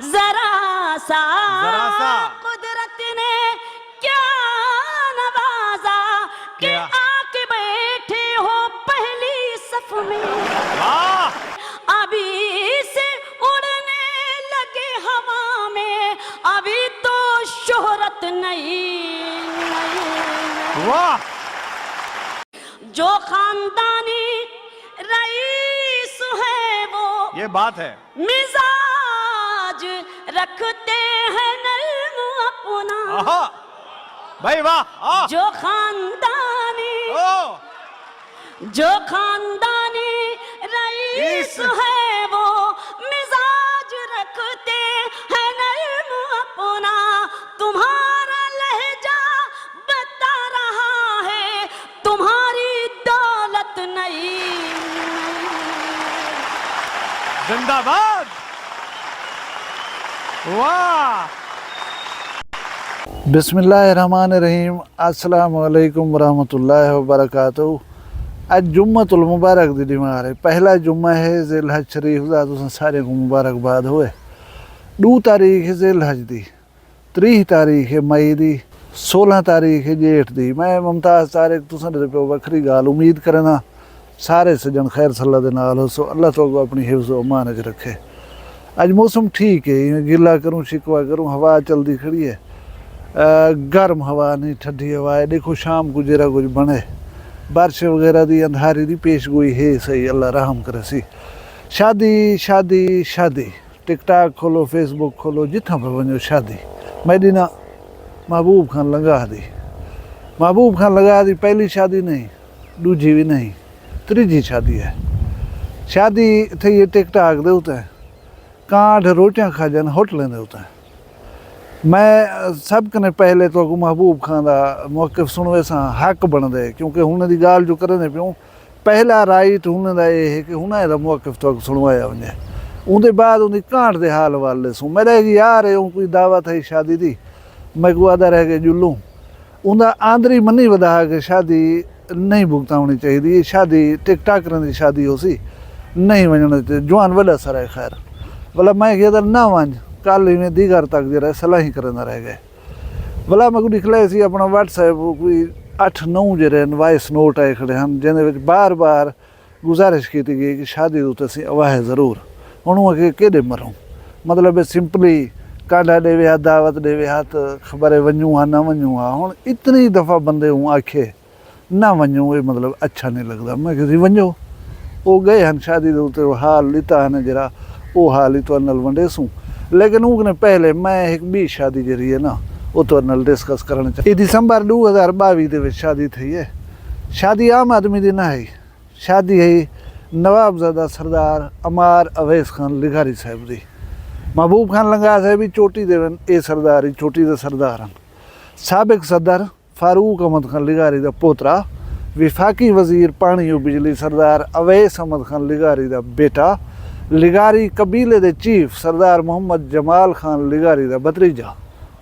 जरा सा जरा सा कुदरत ने क्या नवाजा कि क्या? आके बैठे हो पहली सफ में, वाह अभी से उड़ने लगे हवा में, अभी तो शोहरत नहीं। वाह जो खानदानी रईस है वो ये बात है। मिजाज रखते हैं नर्म अपना। आहा भाई वाह। जो खानदानी रईस है वो मिजाज रखते हैं नर्म अपना। तुम्हारा लहजा बता रहा है तुम्हारी दौलत नहीं। जिंदाबाद वाह। बिस्मिल्लाहिर्रहमानिर्रहीम। अस्सलामु अलैकुम वरहमतुल्लाहि वबरकातुहू। आज जुम्मतुल मुबारक दी दिमार है। पहला जुम्मा है ज़िलहज शरीफ दा, तुसें सारे को मुबारकबाद होए। 2 तारीख है ज़िलहज दी, 30 तारीख है मई दी, 16 तारीख है जेठ दी। मैं मुमताज़ तारिक तुसें दे पे वखरी गाल उम्मीद करना सारे सजन खैर सल्ला दे नाल हो। सो अल्लाह तो अपनी हिफ्ज़ व अमान च रखे। अज मौसम ठीक है, गिला करूँ शिकवा करूँ, हवा चलती खड़ी है, गर्म हवा नहीं ठंडी हवा है। देखो शाम को जरा कुछ बने, बारिश वगैरह दी अंधारी दी पेश गोई है सही, अल्लाह रहम करे सी। शादी शादी शादी, टिकटॉक खोलो फेसबुक खोलो, जिथा पे वञो शादी। मेरी ना महबूब खान लगा दी, महबूब खान लगा दी। पहली शादी नहीं, दूजी भी नहीं, तीजी शादी है। शादी थी ये टिकटॉक दे उते, कांठ रोटियां खा जान होटलें दे उते। मैं सब कने पहले तो महबूब खान का मौक़िफ़ सुनवे सा हक बनदे, क्योंकि हुन दी गाल जो करने पियूं पहला राइट हुन दा ये है कि हुन दा मौक़िफ़ तो सुनवाया वने। उनके बाद उनकी कांठ दे हाल वाले सू मेरा यार है कोई दावत है शादी दी, मैं को आदा रह के जुलूं उनका आंदरी मनी वधा के शादी नहीं भुगतावनी चाहिए। शादी टिकटॉक की शादी हो सी नहीं वजने ते जवान वॾा सर है। खैर भला मैं कहता ना वंज कल इवें दीगर तक जरा सलाह ही करना रह गए। भला मैं को निकले सी अपना व्हाट्सएप कोई 8-9 जरे वॉइस नोट आए खड़े हैं जिन्हें बार बार गुजारिश की गई कि शादी उत्ते असीं अवाहे ज़रूर। हुण के केॾे मरूं, मतलब सिंपली कांडा ॾेवे हा दावत ॾेवे हा त ख़बर है वञूं हा न वञूं हा। हुण इतनी दफ़ा बंदे हूँ आखे ना वञूं, ये मतलब अच्छा नहीं लगता। मैं किसी वञो वो गए हैं शादी के उत्ते हाल लिता है जरा वो हाल ही तो नल वंडेसूं। लेकिन उनने पहले मैं एक बी शादी जरी है ना वो तो नल डिस्कस करना चाहिए। दिसंबर 2022 के शादी थी है। शादी आम आदमी की ना है, शादी है नवाबजादा सरदार अमार अवैस खान लिघारी साहब की। महबूब खान लंगा साहब भी चोटी देवन ए सरदार चोटी के सरदार हैं। साबिक सदर फारूक अहमद खान लिघारी का पोतरा, विफाकी वजीर पानी और बिजली सरदार अवैस अहमद खान लिघारी का बेटा, लिघारी कबीले के चीफ सरदार मोहम्मद जमाल खान लिघारी का भतीजा।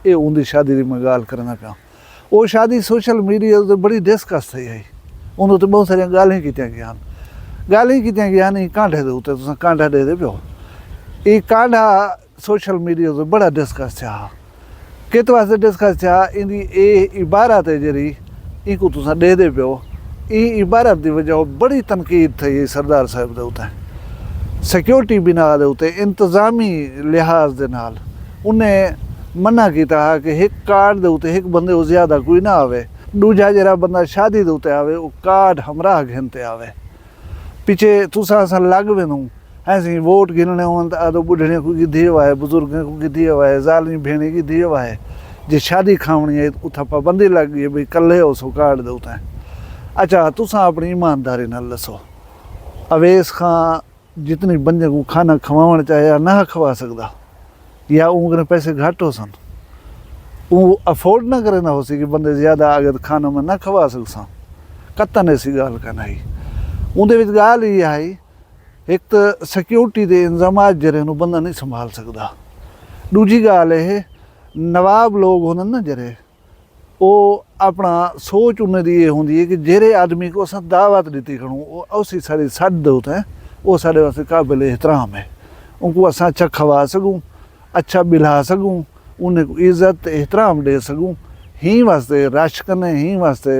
ये उनकी शादी की मैं गाल करना पाया। वो शादी सोशल मीडिया तो बड़ी डिस्कस थी है, उन्होंने तो बहुत सारिया गालें की गई, गालें की गई नहीं कांठे के उत्ते तुम कांठा दे दे पियो। ये कांठा सोशल मीडिया तो बड़ा डिस्कस था। कित वास्ते डिस्कस था, इनकी ये इबारत है जरी इनको तुम दे दे पियो। ये इबारत की वजह बड़ी तनकीद थी सरदार साहब के उत्ते, सिक्योरिटी बिना दे उत्ते इंतजामी लिहाज के नाल उन्हें मना किया कि एक कार्ड के उत्ते एक बंदे को ज़्यादा कोई ना आवे, दूजा जरा बंदा शादी के उत्ते आवे वो कार्ड हमराह घिनते आवे। पिछे तुसा असा लग वेंदूं ऐसी वोट गिनने हो तो आदो बुढ़ने को की धी है, बुजुर्ग को की धी है, ज़ाली भेणे की धी है। जे शादी खावनी है उतना पाबंदी लग गई भाई कल्ले हो सो कार्ड दे उतना। अच्छा तुसा अपनी ईमानदारी नाल दसो, अवैस खां जितनी बंदे को खाना खवावण चाहे ना खवा सकता, या उनके पैसे घट हो सन, वो अफोर्ड ना करे ना हो सी कि बंदे ज़्यादा आगे खाना में ना खवा सकसा। कत्तन ऐसी गाल का नहीं उनके गाल ही आई। एक तो सिक्योरिटी के इंतजाम जरे बंदा नहीं संभाल सकता। दूजी गाल है नवाब लोग होने ना जरे वो अपना सोच उन्हें दी होंगी है कि जेरे आदमी को अस दावत दी खड़ूँ वो उसी सारी सद होते हैं, वो सारे वास्ते काबिल एहतराम है। उनको अस अच्छा खवा सकूँ, अच्छा बिला सकूँ, उन्हें को इज्जत एहतराम दे सकूँ, ही वास्ते रश कने, ही वास्ते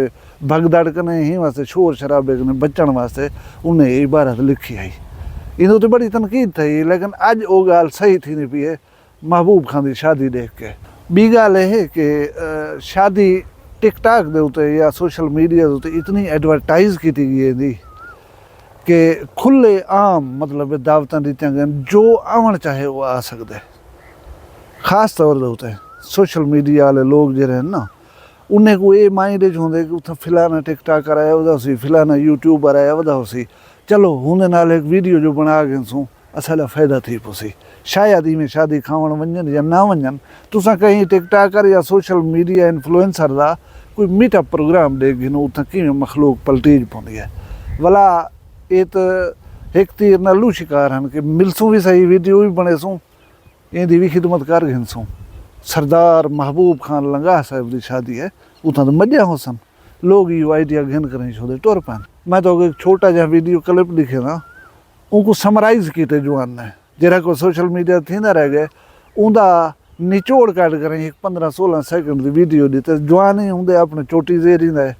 भगदड़ कने, ही वास्ते शोर शराबे कने बचण वास्ते उन्हें ये इबारत लिखी आई। इन्हों तो बड़ी तनकीद थी, लेकिन अज वो गाल सही थी नहीं पी है महबूब खान की शादी देख के। बी गाल है कि शादी टिकटॉक के उत्ते या सोशल मीडिया के उत्ते इतनी एडवरटाइज की गई थी कि खुले आम मतलब दावतां दित्तियां गईयां, जो आवन चाहे वो आ सकते। खास तौर के उत्ते सोशल मीडिया वाले लोग जो हैं ना, उन्हें को ये माइंड च होंदे कि उत्थे फिलाना टिकटॉकर आया वधा सी, फिलाना यूट्यूबर आया वधा सी, चलो हुंदे नाल एक वीडियो जो बना के सूं असां फ़ायदा थी पोसी। शायद इवें शादी खावण वञनि या ना वञनि, तुसां कहीं टिकटॉकर या सोशल मीडिया इन्फ्लुएंसर का कोई मीटअप प्रोग्राम ॾे गिनो, उत्थे किवें मखलूक पलटीज पौंदी है। भला ये तो एक तीर नाल लू शिकार हैं कि मिलसूं भी सही, वीडियो भी बने सूं, इहदी भी खिदमत कर गिनसूं। सरदार महबूब खान लंगाह साहब की शादी है, उतना तो मजा हो सन, लोग यो आइडिया घिन करें छोड़े टुर पैन। मैं तो एक छोटा जहा वीडियो क्लिप लिखे ना, उनको समराइज किए जवान ने, जरा को सोशल मीडिया थी ना रह गए, उनका निचोड़ कट करें एक 15-16 सेकंड की वीडियो दी, तो जवान ही होंगे अपने चोटी जेरी है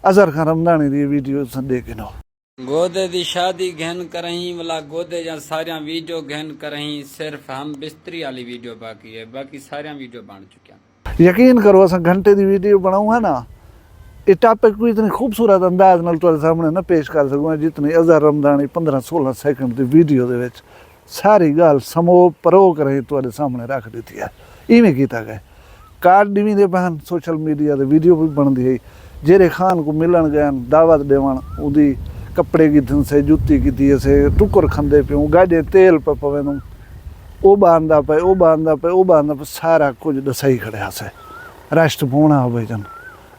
अजहर खान रमदानी की वीडियो देखे नो। गोदे दी शादी घन करहीं वाला गोदे या सारिया वीडियो घन करहीं, सिर्फ हम बिस्तरी वाली वीडियो बाकी है, बाकी सारिया वीडियो बन चुकिया। यकीन करो अस घंटे की वीडियो बनाऊँ है ना, ये टॉपिक को इतनी खूबसूरत अंदाज नाल तुहाडे सामने ना पेश कर सकूँ जितनी अजहर रमदानी 15-16 सेकंड की वीडियो दे विच सारी गल समो परो करें तुहाडे सामने रख दी है। इवें कीता गया कार्ड डिवी दे बहन सोशल मीडिया ते वीडियो भी बनती है, जेरे खान को मिलन गए दावत देवन उदी कपड़े की धन से जुत्ती की से टुकर खंदे प्यूँ, गाजे तेल पे पवे नूं वो बांधदा पे, वो बांधदा पे, वो बांधदा पे, सारा कुछ दसाई खड़िया से राष्ट्र पौना हो जन।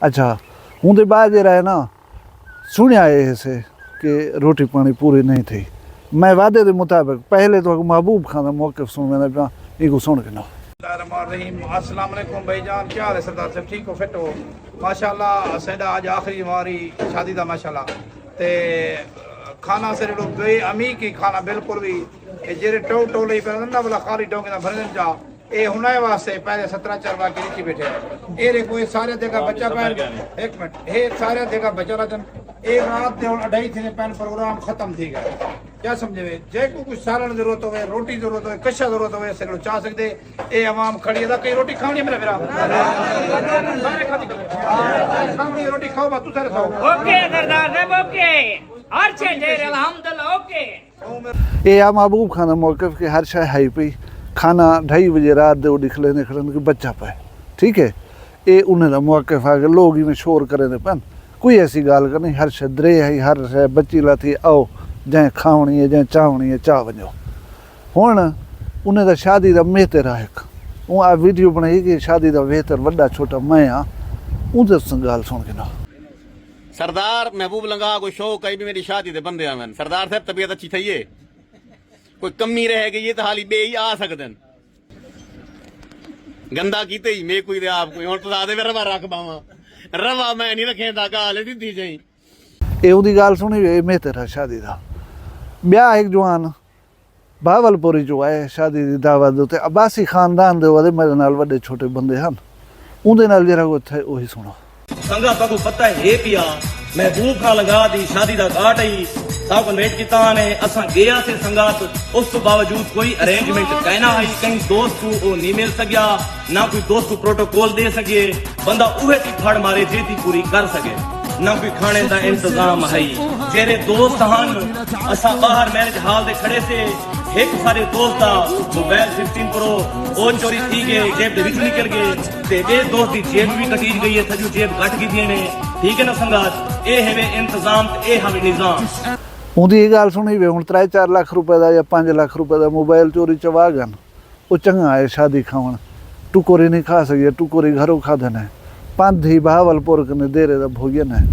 अच्छा उनके बाद जरा है ना सुनिया ये से कि रोटी पानी पूरी नहीं थी। मैं वादे के मुताबिक पहले तो महबूब खान का मौक़िफ़ सुन मैंने पिया, इनको सुन के ना। अस्सलाम वालेकुम भाईजान, क्या हाल है सरदार साहब, ठीक हो, फिट हो? माशाल्लाह सैदा आज आखिरी हमारी शादी का माशाल्लाह ते खाना सिर बे अमी की खाना बिल्कुल भी जेरे टो टोले ना वाला खाली डोंगे ना भरन जा ये हुने वास्ते पहले 17 चरवा के लिखी बैठे ये रे कोई सारे जगह बच्चा पैन एक मिनट ये सारे जगह बच्चा राजन एक रात दे 2:30 थे पैन प्रोग्राम खत्म थी गया। क्या समझे वे जे को कुछ सालन जरूरत हो रोटी जरूरत हो कशा जरूरत हो से चाह सकते ए आवाम खड़ी है कई रोटी खानी मेरा फिर सारे खानी रोटी खाओ बा तू सारे खाओ ओके सरदार साहब ओके हर चीज अल्हम्दुलिल्लाह ओके। ये आ महबूब खान मौक़िफ़ के हर शय हाई पई खाना 2:30 बजे रात दे निकले निकलन के बच्चा पाए, ठीक है ये उन्हें का मौक़िफ़ आ गया। लोग इवें शोर करें पैन, कोई ऐसी गाल करनी, हर शय द्रे है, हर शय बची लाती आओ जै खावनी है जै चावनी है चाह वजो। हुण उन्हें का शादी का मेहतर है एक वो आ वीडियो बनाई कि शादी का बेहतर वड्डा छोटा मैं हाँ उनसे गाल सुन के ना। सरदार महबूब लंगाह को शौक कई भी मेरी शादी दे बंदे आवन सरदार साहब तबीयत अच्छी थी है कोई कमी रह गई है तो हाली बे ही आ सकते गंदा कीते ही मैं कोई आप कोई हुण तो आदे रवा रख पावा रवा मैं नहीं रखे दा गाल दी जाई ये उदी गाल सुनी वे मेहतर है शादी का ब्याह एक जवान भावलपुरी जो है शादी की दावत उत्ते अब्बासी खानदान दे वादे मेरे नाल वड्डे छोटे बंदे हैं उनदे नाल जरा को थे वही सुनो। संगा को पता है पिया महबूब खान लंगाह दी शादी दा घाट आई साहब को वेट किता ने असा गया से संगात उस तो बावजूद कोई अरेंजमेंट कहना आई कहीं दोस्त को वो नहीं मिल सकिया ना कोई दोस्त को प्रोटोकॉल दे सके बंदा उहे ती फड़ मारे जेती पूरी कर सके ना कोई खाने का इंतजाम है जेरे दोस्त हन असा बाहर मैरिज हाल दे खड़े से एक सारे दोस्त दा मोबाइल 15 प्रो ओ चोरी थी गए जेब दे विच निकल गए ते ए दोस्त दी जेब भी कटीज गई है सजू जेब कट गई ने ठीक है ना संगात ए है इंतजाम ते ए हवे निजाम। उनकी ये गाल सुनी वे हूँ 3-4 लाख रुपए का या 5 लाख रुपए का मोबाइल चोरी चवा गन वो चंगा है शादी खावन टुकोरी नहीं खा सके टुकोरी घरों खाधन है पांधी बहावलपुर कने देरे का भोजन है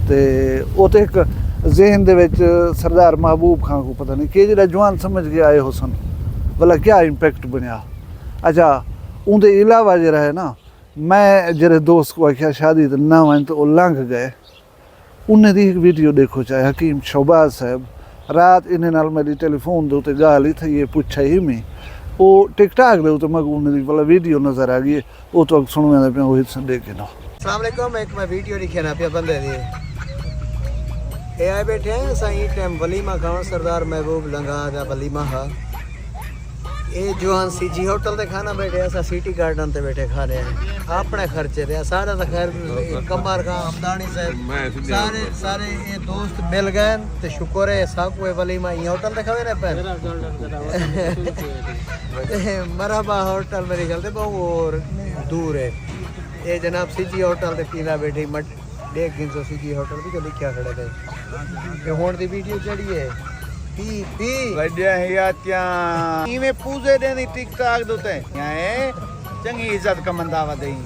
तो एक जहन दे विच सरदार महबूब खान को पता नहीं कि जरा जवान समझ के आए हो सन भला क्या इम्पैक्ट बनया। अच्छा उनके अलावा जरा है ना मैं जरे दोस्त को आख्या शादी तो ना वन तो लंघ गए उन्हें दी एक वीडियो देखो चाहे हकीम शहबाज साहब रात इन्हें नाल मेरी टेलीफोन दे उत्ते गाल ही थी ये पूछा ही मैं ਉਹ ਟਿਕਟਾਕ ਦੇ ਉੱਤੇ ਮੈਨੂੰ ਉਹਨਾਂ ਦੀ ਵਾਲਾ ਵੀਡੀਓ ਨਜ਼ਰ ਆ ਗਈ ਹੈ, ਉਹ ਤੋਂ ਸੁਣਨ ਦਾ ਪਿਆ ਉਹ ਸੰਦੇ ਕੇ ਨਾ। अस्सलाम वालेकुम। एक मैं वीडियो लिखे ना पे बंदे दी ये आए बैठे हैं सही टाइम वलीमा खाओ सरदार महबूब लंगा दा वलीमा हा ये जोहान सीजी होटल ते खाना बैठे ऐसा सिटी गार्डन ते बैठे खा रहे हैं अपने खर्चे दे सारे तो खैर कमर खां हमदानी साहब सारे ये दोस्त मिल गए ते शुक्र है सब कोई वलीमा ये होटल ते खावे रहे पे मरहबा होटल मेरी गल ते बहुत और दूर है ये जनाब सीजी होटल ते पीला बैठे मट 150 सीजी होटल भी तो लिखा खड़े थे ये होण दी वीडियो चढ़ी है पी पी वड्या हयात्या इवे पूजे देनी टिकटाक दोते याए चंगी इज्जत का मंदावा देई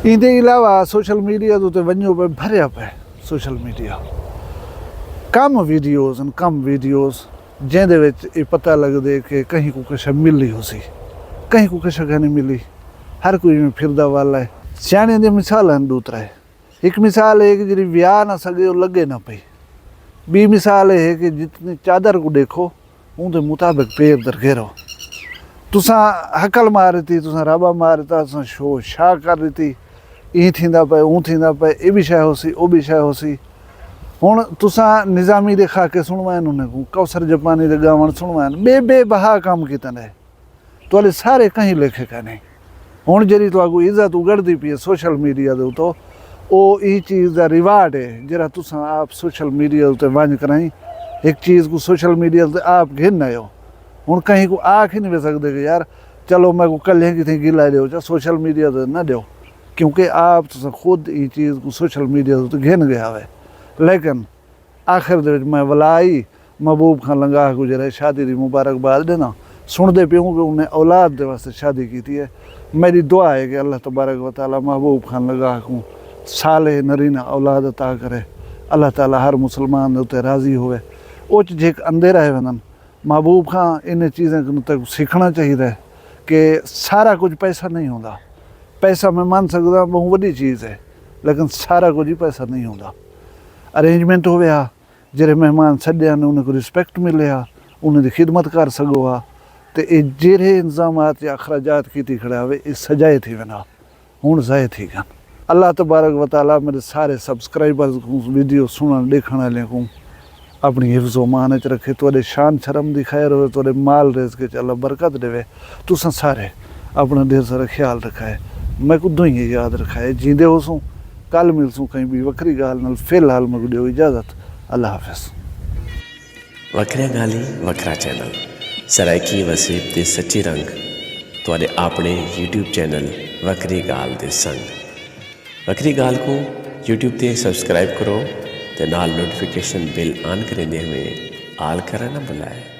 ਇਹਦੇ ਇਲਾਵਾ ਸੋਸ਼ਲ ਮੀਡੀਆ ਦੇ ਉੱਤੇ ਵੰਜੋ ਪੇ ਭਰਿਆ ਪਿਆ ਸੋਸ਼ਲ ਮੀਡੀਆ ਕਮ ਵੀਡੀਓਜ਼ ਜਿਹਦੇ ਵਿੱਚ ਇਹ ਪਤਾ ਲੱਗਦੇ ਕਿ ਕਹੀਂ ਕੋ ਕੁਛ ਮਿਲੀ ਹੋ ਸੀ ਕਹੀਂ ਕੋ ਕੁਛ ਨਹੀਂ ਮਿਲੀ ਹਰ ਕੋਈ ਨੂੰ ਫਿਰਦਾ ਵਾਲਾ ਹੈ ਸਿਆਣੇ ਦੀ ਮਿਸਾਲ ਹਨ ਦੂਤਰਾ ਹੈ ਇੱਕ ਮਿਸਾਲ ਹੈ ਕਿ ਜਿਹੜੀ ਵਿਆਹ ਨਾ ਸਕੇ ਉਹ ਲੱਗੇ ਨਾ ਪਈ ਵੀ ਮਿਸਾਲ ਹੈ ਕਿ ਜਿਤਨੀ ਚਾਦਰ को देखो ਉਹਦੇ ਮੁਤਾਬਿਕ ਪੈਰ ਦਰਗੇ ਰਹੋ तुसां हकल मारती तुसां राबा मारता तुसां शो छा कर दी ई थींदा पे ऊँ थींदा पे ये भी शइ होसी वो भी शइ होसी हुण तुसां निज़ामी दे खाके सुनवाइन उन्हें को कौसर जपानी दे गावण सुनवाइन बे बहा काम कीतन है तुआले सारे कहीं लेखे का नहीं हुण जेरी तुआगू इज्जत उगड़दी पई है सोशल मीडिया दे उतो ओ ई चीज़ दा रिवार्ड है जेरा तुसां आप सोशल मीडिया उते वंज कराई एक चीज़ को सोशल मीडिया ते आप घिन आयो हुण कहीं को आख ही नहीं वे सकते कि यार चलो मैं को कल कितने गिला दो चाहे सोशल मीडिया तो ना दो क्योंकि आप तो खुद ये चीज़ को सोशल मीडिया तो घिन गया है लेकिन आखिर दे मैं वलाई महबूब खान लंगा को जरा शादी की मुबारकबाद देना सुनते प्यूँ कि उन्हें औलाद के वास्ते शादी की है मेरी दुआ है कि अल्लाह तबारक व तआला महबूब खान लंगा को साले नरीना औलाद अता करे अल्लाह ताला हर मुसलमान उत्ते राज़ी होवे उच जेक अंधेरा है वनन महबूब खान इन चीज़ें तक सीखना चाहिए कि सारा कुछ पैसा नहीं होता पैसा मैं मान सकता बहुत बड़ी चीज़ है लेकिन सारा कुछ ही पैसा नहीं होता अरेंजमेंट हो गया जेरे मेहमान सद्या ने उन्हें को रिस्पेक्ट मिले उन्हें खिदमत कर सको तो ये जेरे इंतजामात या अखराजात की खड़ा हुए ये सजाए थी वना हूँ ज़ाए थी गन अल्लाह तबारक व तआला मेरे सारे सब्सक्राइबर्स को वीडियो सुनने देखने वाले को अपनी हिफ्ज़ मान च रखे तो शान शर्म दी खैर हो तो माल रेज के अल्लाह बरकत देवे तुसा सारे अपना ढेर सारा ख्याल रखा है मैं खुदों ही याद रखा है जींदे हो सूँ कल मिलसूँ कहीं भी वक्री गाल नाल फिलहाल मैं दियो इजाज़त अल्लाह हाफिज़ वखरिया गाली वखरा चैनल सराइकी वसीब दे सच्चे रंग तुहाडे अपने यूट्यूब चैनल वखरी गाल दे संग वखरी गाल को यूट्यूब ते सब्सक्राइब करो ते नाल नोटिफिकेशन बिल ऑन करेंदे हुए आल करना बुलाए।